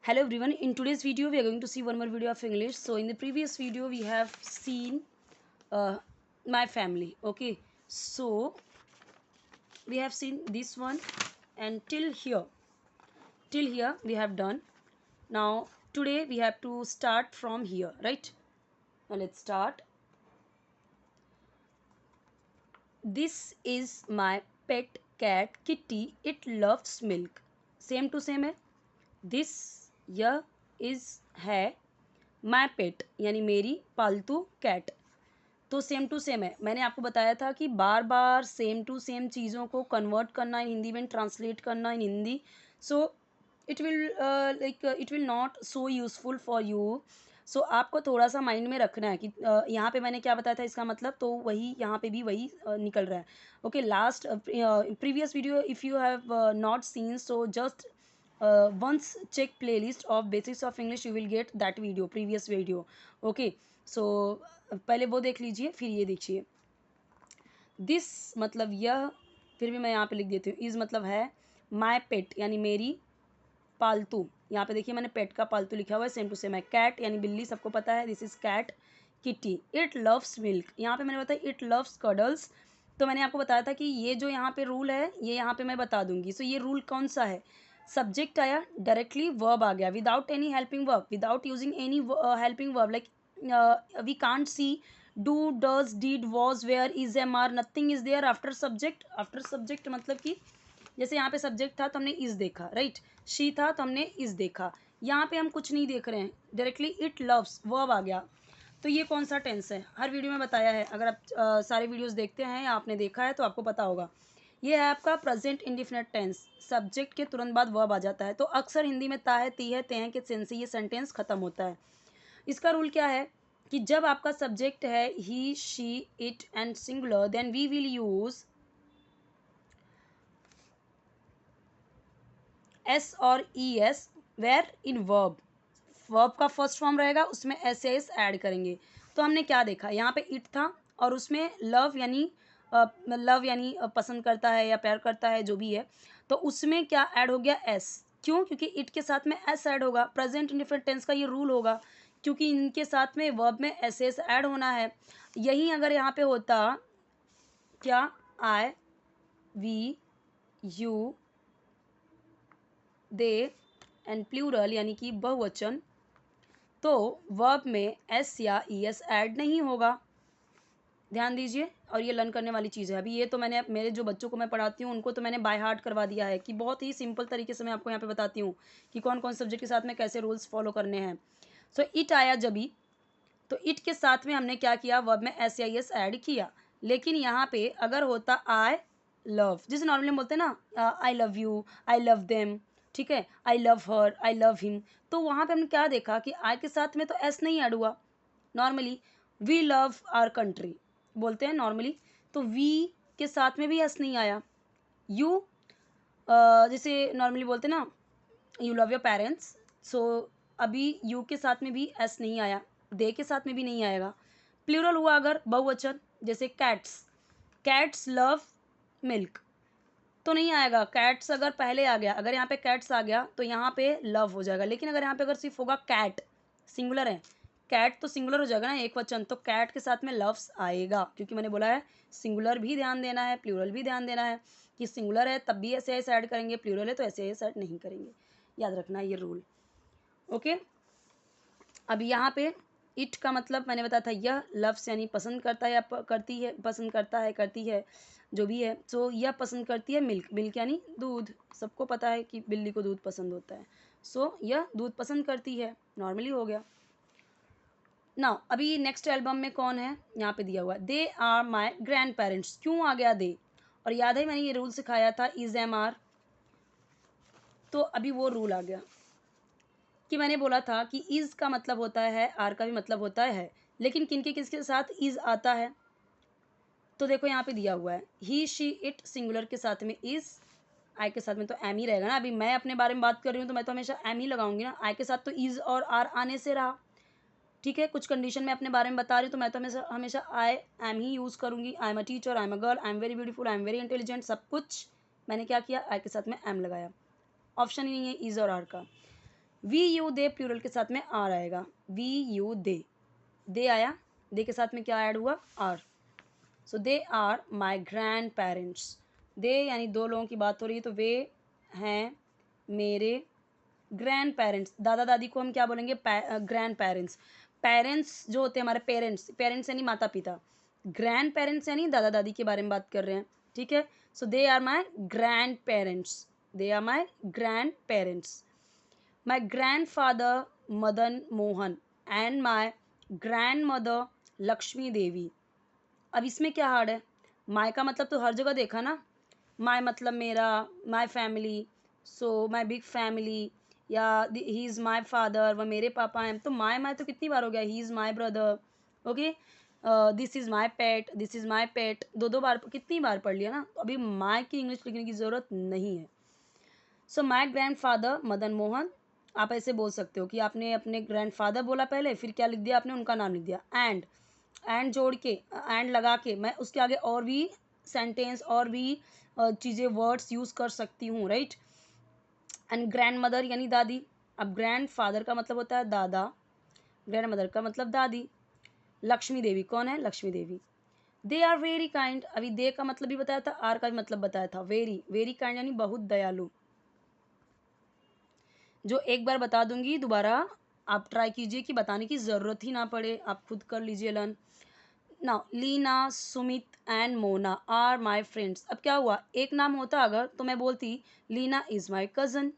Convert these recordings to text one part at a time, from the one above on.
Hello everyone, in today's video we are going to see one more video of English. So in the previous video we have seen uh, my family. Okay, so we have seen this one and till here we have done. Now today we have to start from here, right? Now let's start. This is my pet cat Kitty. It loves milk. Same to same है. This यह is है माई पेट यानी मेरी पालतू cat. तो same to same है. मैंने आपको बताया था कि बार बार सेम टू सेम चीज़ों को कन्वर्ट करना इन हिंदी में, ट्रांसलेट करना in Hindi. So it will not so useful for you. So आपको थोड़ा सा माइंड में रखना है कि यहाँ पे मैंने क्या बताया था इसका मतलब, तो वही यहाँ पे भी वही निकल रहा है. Okay, last previous video if you have not seen, so just once check playlist of basics of English, you will get that video, previous video. Okay, so पहले वो देख लीजिए फिर ये देखिए. दिस मतलब यह, फिर भी मैं यहाँ पे लिख देती हूँ. इज़ मतलब है माई पेट यानी मेरी पालतू. यहाँ पे देखिए मैंने पेट का पालतू लिखा हुआ है. सेम टू सेम है. कैट यानी बिल्ली, सबको पता है. This is cat. Kitty, it loves milk. यहाँ पे मैंने बताया इट लव्स कडल्स. तो मैंने आपको बताया था कि ये जो यहाँ पे रूल है ये यहाँ पे मैं बता दूंगी. सो ये रूल कौन सा है? सब्जेक्ट आया, डायरेक्टली वर्ब आ गया, without any helping verb, without using any helping verb. Like we can't see do, does, did, was, were, is, am, are. Nothing is there after subject. After subject मतलब कि जैसे यहाँ पे subject था तो हमने इज देखा, राइट. शी था तो हमने इज देखा. यहाँ पे हम कुछ नहीं देख रहे हैं, डायरेक्टली इट लव्स वर्ब आ गया. तो ये कौन सा टेंस है? हर वीडियो में बताया है. अगर आप सारे वीडियोस देखते हैं या आपने देखा है तो आपको पता होगा. ये है आपका प्रेजेंट इंडिफिनिट टेंस. सब्जेक्ट के तुरंत बाद वर्ब आ जाता है. तो अक्सर हिंदी में ता है, ती है, ते हैं के सेंस से ये सेंटेंस खत्म होता है. इसका रूल क्या है कि जब आपका सब्जेक्ट है he, she, it and singular, then we will use S और E S where in verb. Verb का फर्स्ट फॉर्म रहेगा, उसमें एस एस ऐड करेंगे. तो हमने क्या देखा, यहाँ पे इट था और उसमें लव यानी पसंद करता है या प्यार करता है जो भी है. तो उसमें क्या ऐड हो गया? एस. क्यों? क्योंकि इट के साथ में एस ऐड होगा. प्रेजेंट इंडिफिनिट टेंस का ये रूल होगा, क्योंकि इनके साथ में वर्ब में एस एस ऐड होना है. यही अगर यहाँ पे होता क्या, I, we, you, they and plural यानी कि बहुवचन, तो वर्ब में एस या ई एस ऐड नहीं होगा. ध्यान दीजिए. और ये लर्न करने वाली चीज़ है. अभी ये तो मैंने मेरे जो बच्चों को मैं पढ़ाती हूँ उनको तो मैंने बाय हार्ट करवा दिया है कि बहुत ही सिंपल तरीके से मैं आपको यहाँ पे बताती हूँ कि कौन कौन सब्जेक्ट के साथ में कैसे रूल्स फॉलो करने हैं. सो इट आया जब भी, तो इट के साथ में हमने क्या किया, वर्ब में एस या ई एस ऐड किया. लेकिन यहाँ पे अगर होता आई लव, जिसे नॉर्मली हम बोलते हैं ना, I love you, I love them, ठीक है, I love her, I love him, तो वहाँ पे हमने क्या देखा कि आई के साथ में तो एस नहीं ऐड हुआ. Normally we love our country बोलते हैं नॉर्मली, तो वी के साथ में भी एस नहीं आया. यू, जैसे नॉर्मली बोलते हैं ना, यू लव योर पेरेंट्स, सो अभी यू के साथ में भी एस नहीं आया, दे के साथ में भी नहीं आएगा. प्लूरल हुआ अगर बहुवचन, जैसे कैट्स, कैट्स लव मिल्क, तो नहीं आएगा. कैट्स अगर पहले आ गया, अगर यहाँ पे कैट्स आ गया तो यहाँ पे लव हो जाएगा. लेकिन अगर यहाँ पे अगर सिर्फ होगा कैट, सिंगुलर है, कैट तो सिंगुलर हो जाएगा ना, एक वचन, तो कैट के साथ में लव्स आएगा. क्योंकि मैंने बोला है सिंगुलर भी ध्यान देना है, प्लूरल भी ध्यान देना है कि सिंगुलर है तब भी ऐसे ऐड करेंगे, प्लूरल है तो ऐसे ऐसे ऐड नहीं करेंगे. याद रखना ये रूल. ओके, अब यहाँ पे इट का मतलब मैंने बताया था, यह लव्स यानी पसंद करता है या करती है, पसंद करता है, करती है, जो भी है. सो यह पसंद करती है मिल्क. मिल्क यानी दूध. सबको पता है कि बिल्ली को दूध पसंद होता है. सो यह दूध पसंद करती है, नॉर्मली हो गया. ना अभी नेक्स्ट एल्बम में कौन है यहाँ पे दिया हुआ है, they are my grand parents. क्यों आ गया दे? और याद है मैंने ये रूल सिखाया था, इज, एम, आर. तो अभी वो रूल आ गया कि मैंने बोला था कि इज़ का मतलब होता है, आर का भी मतलब होता है, लेकिन किनके किसके साथ इज़ आता है. तो देखो यहाँ पे दिया हुआ है, ही, शी, इट सिंगुलर के साथ में इज़, आई के साथ में तो एम ही रहेगा ना. अभी मैं अपने बारे में बात कर रही हूँ तो मैं तो हमेशा एम ही लगाऊंगी ना. आई के साथ तो इज़ और आर आने से रहा, ठीक है. कुछ कंडीशन में अपने बारे में बता रही हूँ तो मैं तो हमेशा हमेशा आई एम ही यूज़ करूँगी. I am a teacher, I am a girl, I am very beautiful, I am very intelligent, सब कुछ मैंने क्या किया, आई के साथ में एम लगाया. ऑप्शन ही नहीं है इज़ और आर का. वी यू दे प्लूरल के साथ में आर आएगा, वी यू दे आया, दे के साथ में क्या ऐड हुआ, are. So they are my grand parents, they यानी दो लोगों की बात हो रही है, तो वे हैं मेरे ग्रैंड पेरेंट्स। दादा दादी को हम क्या बोलेंगे, ग्रैंड पेरेंट्स। पेरेंट्स जो होते हैं हमारे पेरेंट्स, पेरेंट्स यानी माता पिता, ग्रैंड पेरेंट्स यानी दादा दादी के बारे में बात कर रहे हैं, ठीक है। So they are my grand parents, they are my grand parents. My grand father Madan Mohan and my grand mother Lakshmi Devi. अब इसमें क्या हार्ड है, माय का मतलब तो हर जगह देखा ना, माय मतलब मेरा, my family, so my big family, या ही इज़ माय फादर, वह मेरे पापा हैं, तो माय तो कितनी बार हो गया, he is my brother, okay. This is my pet, this is my पेट, दो बार कितनी बार पढ़ लिया ना, तो अभी माय की इंग्लिश लिखने की ज़रूरत नहीं है। So my grand father Madan Mohan, आप ऐसे बोल सकते हो कि आपने अपने ग्रैंड फादर बोला पहले, फिर क्या लिख दिया आपने, उनका नाम लिख दिया, एंड जोड़ के, एंड लगा के मैं उसके आगे और भी सेंटेंस और भी चीज़ें वर्ड्स यूज़ कर सकती हूँ, राइट। एंड ग्रैंड मदर यानी दादी। अब ग्रैंड फादर का मतलब होता है दादा, ग्रैंड मदर का मतलब दादी। लक्ष्मी देवी कौन है, लक्ष्मी देवी। दे आर वेरी काइंड, अभी दे का मतलब भी बताया था, आर का भी मतलब बताया था, वेरी वेरी काइंड यानी बहुत दयालु। जो एक बार बता दूंगी, दोबारा आप ट्राई कीजिए कि बताने की ज़रूरत ही ना पड़े, आप खुद कर लीजिए learn. Now Leena, Sumit and Mona are my friends. अब क्या हुआ, एक नाम होता अगर तो मैं बोलती लीना इज़ माई कज़न,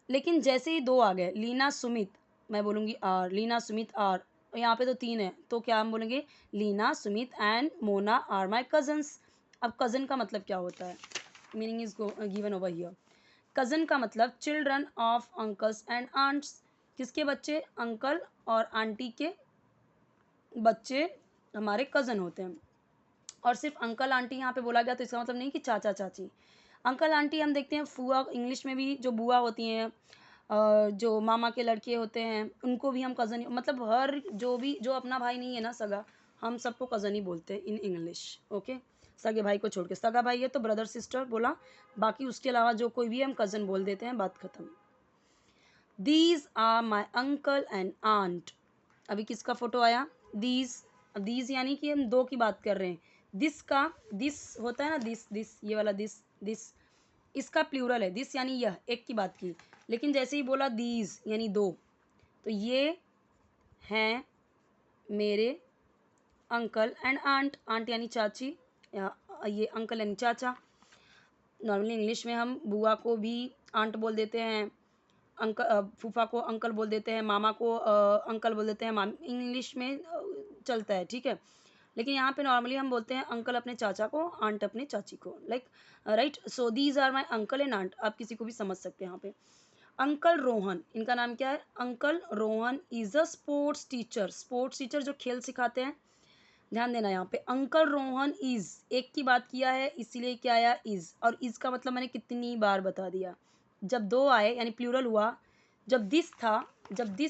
लेकिन जैसे ही दो आ गए, लीना सुमित, मैं बोलूँगी आर, लीना सुमित आर, यहाँ पे तो तीन है, तो क्या हम बोलेंगे, Leena Sumit and Mona are my cousins. अब कज़न का मतलब क्या होता है, meaning is given over here. Cousin का मतलब children of uncles and aunts, किसके बच्चे, अंकल और आंटी के बच्चे हमारे कज़न होते हैं। और सिर्फ अंकल आंटी यहाँ पे बोला गया तो इसका मतलब नहीं कि चाचा चाची। अंकल आंटी हम देखते हैं, फुआ इंग्लिश में भी जो बुआ होती हैं, जो मामा के लड़के होते हैं, उनको भी हम कज़न, मतलब हर जो अपना भाई नहीं है ना सगा, हम सबको कज़न ही बोलते हैं इन इंग्लिश, ओके। सगे भाई को छोड़ के, सगा भाई है तो ब्रदर सिस्टर बोला, बाकी उसके अलावा जो कोई भी हम कज़न बोल देते हैं, बात खत्म। These are my uncle and aunt, अभी किसका फोटो आया, दीज यानी कि हम दो की बात कर रहे हैं। दिस होता है ना, दिस ये वाला दिस इसका प्लूरल है, दिस यानी यह, एक की बात की, लेकिन जैसे ही बोला दीज यानी दो, तो ये हैं मेरे अंकल एंड आंट, आंट यानी चाची, या ये अंकल यानी चाचा। नॉर्मली इंग्लिश में हम बुआ को भी आंट बोल देते हैं, फूफा को अंकल बोल देते हैं, मामा को अंकल बोल देते हैं, इंग्लिश में चलता है, ठीक है। लेकिन यहाँ पे नॉर्मली हम बोलते हैं अंकल अपने चाचा को, आंट अपने चाची को, like right. So these are my uncle and aunt, आप किसी को भी समझ सकते हैं यहाँ पे। अंकल रोहन, इनका नाम क्या है, uncle Rohan is a sports teacher, sports teacher जो खेल सिखाते हैं। ध्यान देना यहाँ पे, अंकल रोहन इज, एक की बात किया है इसीलिए क्या आया, इज, और इज का मतलब मैंने कितनी बार बता दिया, जब दो आए यानी प्लूरल हुआ। जब दिस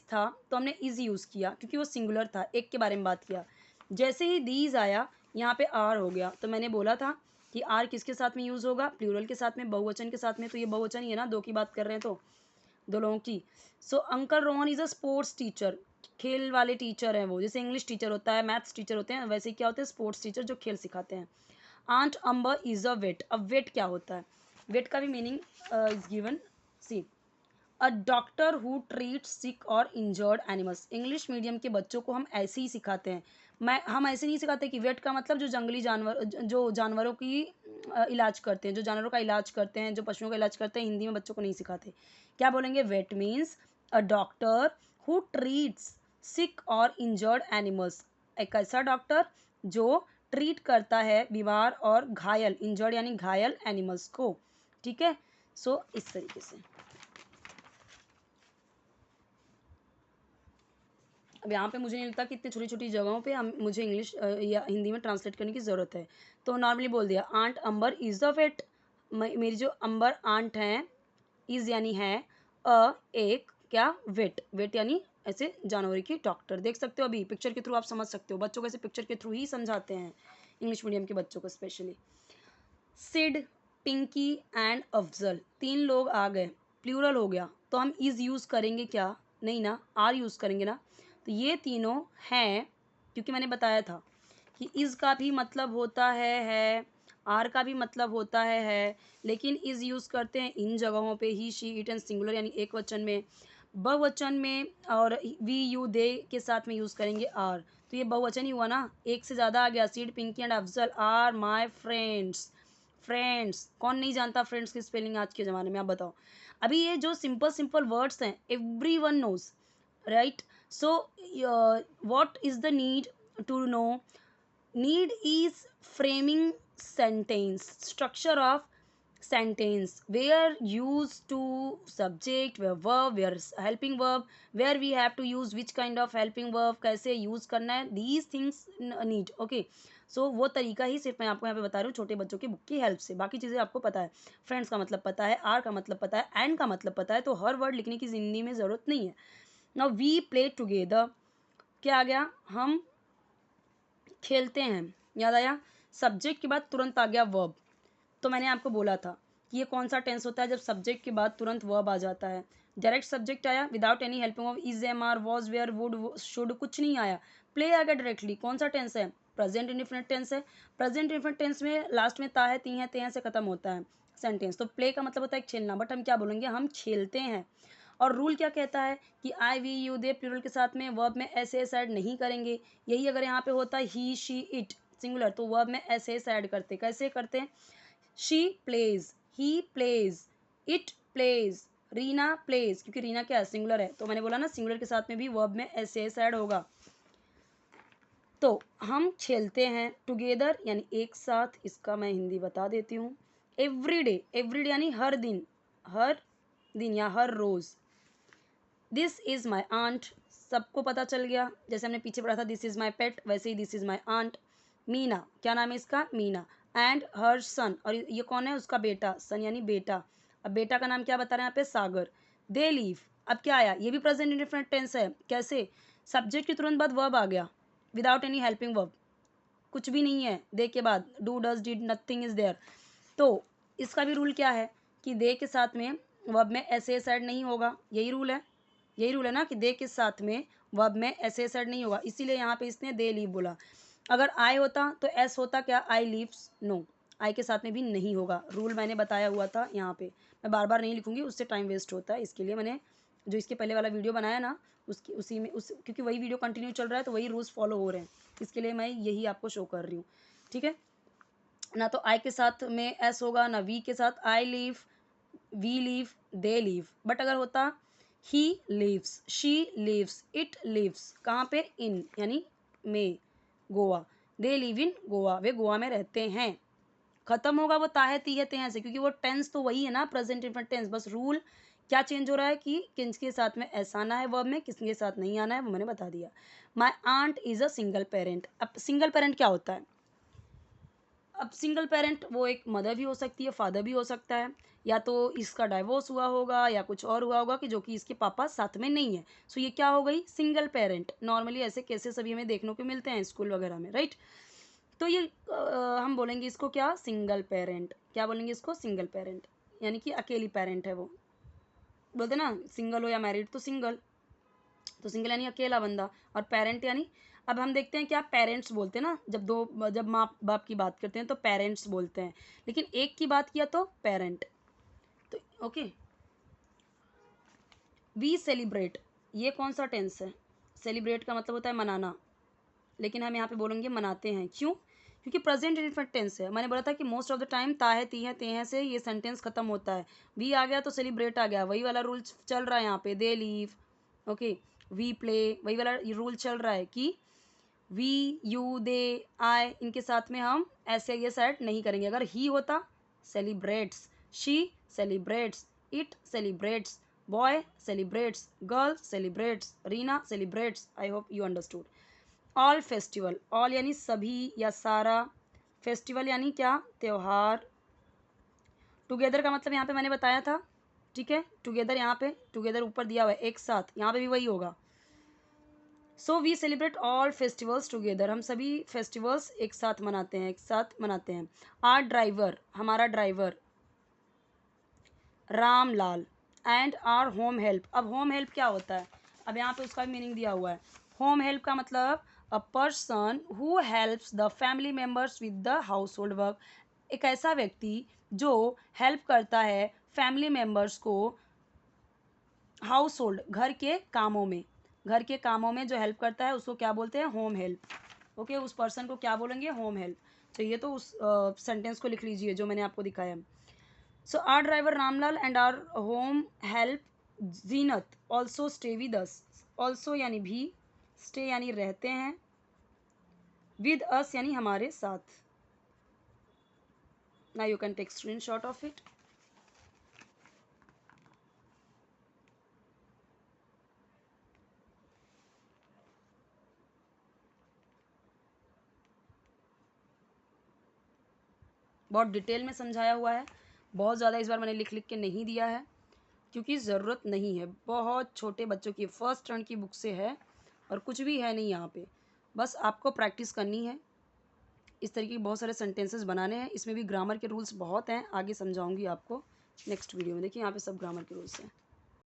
था तो हमने इज यूज़ किया क्योंकि वो सिंगुलर था, एक के बारे में बात किया। जैसे ही दीज आया यहाँ पे आर हो गया, तो मैंने बोला था कि आर किसके साथ में यूज़ होगा, प्लूरल के साथ में, बहुवचन के साथ में, तो ये बहुवचन ही है ना, दो की बात कर रहे हैं तो दो लोगों की। So uncle Rohan is a sports teacher, खेल वाले टीचर हैं वो, जैसे इंग्लिश टीचर होता है, मैथ्स टीचर होते हैं, वैसे क्या होते हैं, स्पोर्ट्स टीचर जो खेल सिखाते हैं। Aunt Ambar is a vet, अब वेट क्या होता है, वेट का भी meaning is given, see a doctor who treat sick और इंजर्ड एनिमल्स। इंग्लिश मीडियम के बच्चों को हम ऐसे ही सिखाते हैं, हम ऐसे नहीं सिखाते कि वेट का मतलब जो जंगली जानवर, जो जानवरों की इलाज करते हैं, जो जानवरों का इलाज करते हैं, जो पशुओं का इलाज करते हैं, हिंदी में बच्चों को नहीं सिखाते। क्या बोलेंगे, vet means a doctor who treats sick और इंजर्ड एनिमल्स, एक ऐसा डॉक्टर जो ट्रीट करता है बीमार और घायल, इंजर्ड यानी घायल एनिमल्स को, ठीक है। सो इस तरीके से अब यहाँ पे मुझे नहीं लगता कि इतनी छोटी छोटी जगहों पे हम मुझे इंग्लिश या हिंदी में ट्रांसलेट करने की ज़रूरत है। तो नॉर्मली बोल दिया, aunt Ambar is the wait, मेरी जो अंबर आंट हैं, इज़ यानी है, एक क्या, वेट, वेट यानी ऐसे जानवर की डॉक्टर। देख सकते हो अभी पिक्चर के थ्रू आप समझ सकते हो, बच्चों को ऐसे पिक्चर के थ्रू ही समझाते हैं, इंग्लिश मीडियम के बच्चों को स्पेशली। सिड, पिंकी एंड अफजल, तीन लोग आ गए, प्लूरल हो गया तो हम इज़ यूज़ करेंगे क्या? नहीं ना, आर यूज़ करेंगे ना। तो ये तीनों हैं, क्योंकि मैंने बताया था कि इज़ का भी मतलब होता है, आर का भी मतलब होता है, लेकिन इज़ यूज़ करते हैं इन जगहों पे ही, शी, इट एंड सिंगुलर यानी एक वचन में। बहुवचन में और वी, यू, दे के साथ में यूज़ करेंगे आर। तो ये बहुवचन ही हुआ ना, एक से ज़्यादा आ गया। Sid, Pinky and Afzal are my friends. Friends, कौन नहीं जानता फ्रेंड्स की स्पेलिंग आज के ज़माने में, आप बताओ। अभी ये जो सिंपल सिंपल वर्ड्स हैं, everyone knows, right? So what is the need to know? Need is framing sentence, structure of sentence, where used to subject, where verb, where helping verb, where we have to use which kind of helping verb, कैसे use करना है, these things need, okay? सो वो तरीका ही सिर्फ मैं आपको यहाँ पे बता रही हूँ छोटे बच्चों की बुक की हेल्प से। बाकी चीज़ें आपको पता है, फ्रेंड्स का मतलब पता है, आर का मतलब पता है, एंड का मतलब पता है, तो हर वर्ड लिखने की हिंदी में ज़रूरत नहीं है। नाउ वी प्ले टुगेदर, क्या आ गया? हम खेलते हैं, याद आया? सब्जेक्ट के बाद तुरंत आ गया वर्ब। तो मैंने आपको बोला था कि ये कौन सा टेंस होता है जब सब्जेक्ट के बाद तुरंत वर्ब आ जाता है। डायरेक्ट सब्जेक्ट आया without any helping of is, am, are, was, were, would, should, कुछ नहीं आया। प्ले आ गया डायरेक्टली। कौन सा टेंस है? प्रेजेंट इंडिफिनिट टेंस है। प्रेजेंट इंडिफिनिट टेंस में लास्ट में ता है, ती है, ते हैं से खत्म होता है सेंटेंस। तो प्ले का मतलब होता है खेलना, बट हम क्या बोलेंगे? हम खेलते हैं। और रूल क्या कहता है कि आई, वी, यू, दे प्लूरल के साथ में वर्ब में एस एस ऐड नहीं करेंगे। यही अगर यहाँ पे होता ही, शी, इट सिंगुलर, तो वर्ब में एस एस ऐड करते। कैसे करते हैं? She plays, he plays, it plays, Reena plays, क्योंकि रीना क्या है? सिंगुलर है। तो मैंने बोला ना सिंगुलर के साथ में भी वर्ब में एस एस ऐड होगा। तो हम खेलते हैं टुगेदर यानी एक साथ, इसका मैं हिंदी बता देती हूँ। एवरीडे, एवरीडे यानी हर दिन या हर रोज। दिस इज माई आंट, सबको पता चल गया। जैसे हमने पीछे पढ़ा था दिस इज माई पेट, वैसे ही this is my aunt. Meena, क्या नाम है इसका? मीना। एंड हर सन, और ये कौन है? उसका बेटा, सन यानी बेटा। अब बेटा का नाम क्या बता रहे हैं यहाँ पे? सागर। दे लीव, अब क्या आया? ये भी प्रेजेंट इंडिफिनिट टेंस है। कैसे? सब्जेक्ट के तुरंत बाद वर्ब आ गया विदाउट एनी हेल्पिंग वर्ब, कुछ भी नहीं है दे के बाद। Do, does, did, nothing is there. तो इसका भी रूल क्या है कि दे के साथ में वर्ब में एस एस ऐड नहीं होगा। यही रूल है, यही रूल है ना कि दे के साथ में वर्ब में एस एस ऐड नहीं होगा, इसीलिए यहाँ पे इसने दे लीव बोला। अगर आई होता तो एस होता क्या? आई लीव्स, नो, आई के साथ में भी नहीं होगा। रूल मैंने बताया हुआ था यहाँ पे, मैं बार बार नहीं लिखूंगी, उससे टाइम वेस्ट होता है। इसके लिए मैंने जो इसके पहले वाला वीडियो बनाया ना, उसकी उसी में उस क्योंकि वही वीडियो कंटिन्यू चल रहा है तो वही रूल्स फॉलो हो रहे हैं, इसके लिए मैं यही आपको शो कर रही हूँ। ठीक है ना? तो आई के साथ में एस होगा ना, वी के साथ। I leave, we leave, they leave. But अगर होता he leaves, she leaves, it leaves, कहाँ पे? इन यानी में, Goa. They live in Goa, वे गोवा में रहते हैं। खत्म होगा वो ताहे, ती है, ते हैं से, क्योंकि वो टेंस तो वही है ना, प्रेजेंट इंडिफिनिट टेंस। बस रूल क्या चेंज हो रहा है कि किसके साथ में ऐसा आना है वर्ब में, किसके साथ नहीं आना है, वो मैंने बता दिया। My aunt is a single parent. अब सिंगल पेरेंट क्या होता है? अब सिंगल पेरेंट वो एक मदर भी हो सकती है, फादर भी हो सकता है, या तो इसका डाइवोर्स हुआ होगा या कुछ और हुआ होगा कि जो कि इसके पापा साथ में नहीं है। सो ये क्या हो गई? Single parent. नॉर्मली ऐसे केसेस अभी हमें देखने को मिलते हैं स्कूल वगैरह में, राइट? तो ये हम बोलेंगे इसको क्या? Single parent. क्या बोलेंगे इसको? सिंगल पेरेंट, यानी कि अकेली पेरेंट है वो। बोलते ना सिंगल हो या मैरिड, तो सिंगल, तो सिंगल यानी अकेला बंदा, और पेरेंट यानी, अब हम देखते हैं क्या पेरेंट्स बोलते हैं ना, जब माँ बाप की बात करते हैं तो पेरेंट्स बोलते हैं, लेकिन एक की बात किया तो पेरेंट। तो ओके, वी सेलिब्रेट, ये कौन सा टेंस है? सेलिब्रेट का मतलब होता है मनाना, लेकिन हम यहाँ पे बोलेंगे मनाते हैं। क्यों? क्योंकि प्रेजेंट इंडिफिनिट टेंस है। मैंने बोला था कि मोस्ट ऑफ द टाइम ता है, ती है, ते हैं से ये सेंटेंस खत्म होता है। वी आ गया तो सेलिब्रेट आ गया, वही वाला रूल चल रहा है यहाँ पे। दे लीव, ओके, वी प्ले, वही वाला रूल चल रहा है कि वी, यू, दे, आई, इनके साथ में हम ऐसे ये ऐड नहीं करेंगे। अगर ही होता celebrates, she celebrates, it celebrates, boy celebrates, girl celebrates, Reena celebrates. I hope you understood. All festival, all यानी सभी या सारा, फेस्टिवल यानी क्या? त्योहार। टुगेदर का मतलब यहाँ पे मैंने बताया था, ठीक है? टुगेदर, यहाँ पे टुगेदर ऊपर दिया हुआ है एक साथ, यहाँ पे भी वही होगा। So we celebrate all festivals together, हम सभी फेस्टिवल्स एक साथ मनाते हैं, एक साथ मनाते हैं। आर ड्राइवर, हमारा driver. Ram Lal, and our home help. अब होम हेल्प क्या होता है, अब यहाँ पे उसका भी मीनिंग दिया हुआ है। होम हेल्प का मतलब a person who helps the family members with the house hold work. एक ऐसा व्यक्ति जो हेल्प करता है फैमिली मेम्बर्स को हाउस होल्ड, घर के कामों में, घर के कामों में जो हेल्प करता है उसको क्या बोलते हैं, होम हेल्प। ओके, उस पर्सन को क्या बोलेंगे, होम हेल्प। चाहिए तो उस सेंटेंस को लिख लीजिए जो मैंने आपको दिखाया। So our driver Ramlal and our home help Zeenat also stay with us. Also यानी भी, स्टे यानी रहते हैं, विद अस यानी हमारे साथ। Now you can take screenshot of it. बहुत डिटेल में समझाया हुआ है, बहुत ज़्यादा इस बार मैंने लिख लिख के नहीं दिया है क्योंकि ज़रूरत नहीं है। बहुत छोटे बच्चों की फर्स्ट टर्न की बुक से है और कुछ भी है नहीं यहाँ पे, बस आपको प्रैक्टिस करनी है। इस तरीके के बहुत सारे सेंटेंसेस बनाने हैं, इसमें भी ग्रामर के रूल्स बहुत हैं, आगे समझाऊंगी आपको नेक्स्ट वीडियो में। देखिए यहाँ पे सब ग्रामर के रूल्स हैं।